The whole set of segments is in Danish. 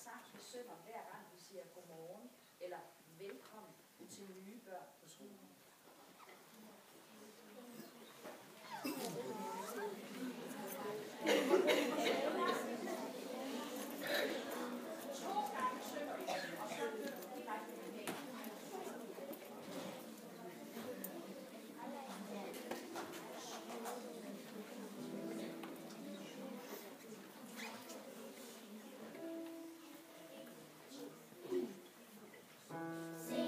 sang, vi synger hver gang vi siger godmorgen eller velkommen til nye børn på skolen. Sing,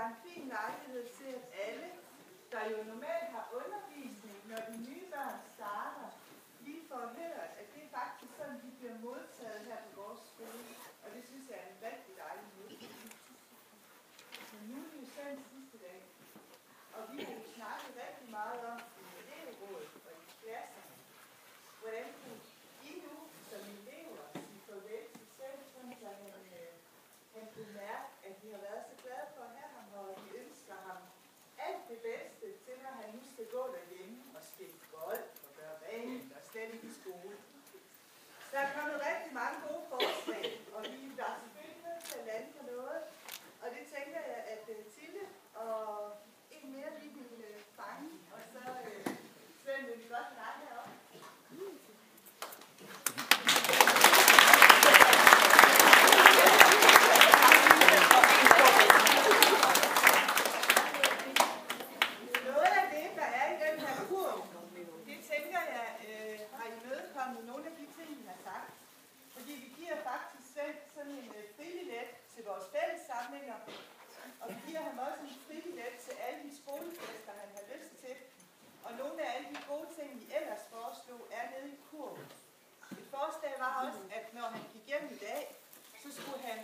en fin lejlighed til, at alle, der jo normalt har undervisning, når de nye børn starter, lige får hørt, at det er faktisk sådan, de bliver modtaget her på vores skole. Og det synes jeg er en rigtig dejlig modtagelse. Men nu er det jo selv sidste dag. Og vi har jo snakket rigtig meget om i elevrådet og i klasserne, hvordan I nu som elever sige farvel til selv, sådan så han kunne mærke, at vi har været så glade for at have ham, og vi ønsker ham alt det bedste til, når han nu skal gå derhjemme og spille golf og gøre rent og slet ikke i skole. Der er kommet rigtig mange gode forslag, og vi er selvfølgelig nødt til at lande på noget. Og det tænker jeg, at Tilde og en mere lige vil fange, og så Svend vil vi godt snakke heroppe. Noget af det, der er i den her kurv, det tænker jeg har imødekommet nogle af de ting, vi har sagt. Fordi vi giver faktisk Svend sådan en fribillet til vores fællessamlinger, og vi giver ham også en fribillet til alle de skolefester, han har lyst til. Og nogle af alle de gode ting, vi ellers foreslog, er nede i kurven. Et forslag var også, at når han gik hjem i dag, så skulle han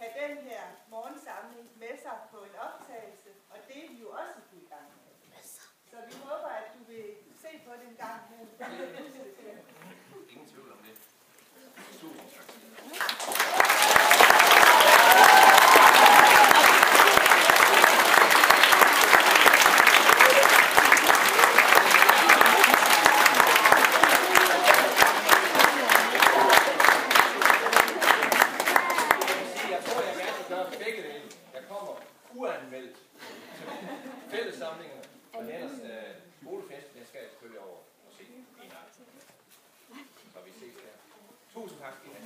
have den her morgensamling med sig på en optagelse, og det er vi jo også i gang med. Så vi håber, at du vil se på det en gang. Ingen tvivl om det. Tusind tak. Jeg tror, jeg gerne vil gøre begge dele. Jeg kommer uanmeldt til fællessamlingen, og ellers skolefest, den skal jeg selvfølgelig over og se en aften. Så vi ses der. Tusind tak skal I have.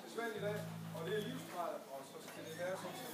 til Svend i dag, og det er livsgrad, og så skal det være sådan set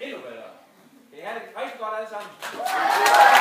endnu bedre. Kan I have det rigtig godt alle sammen?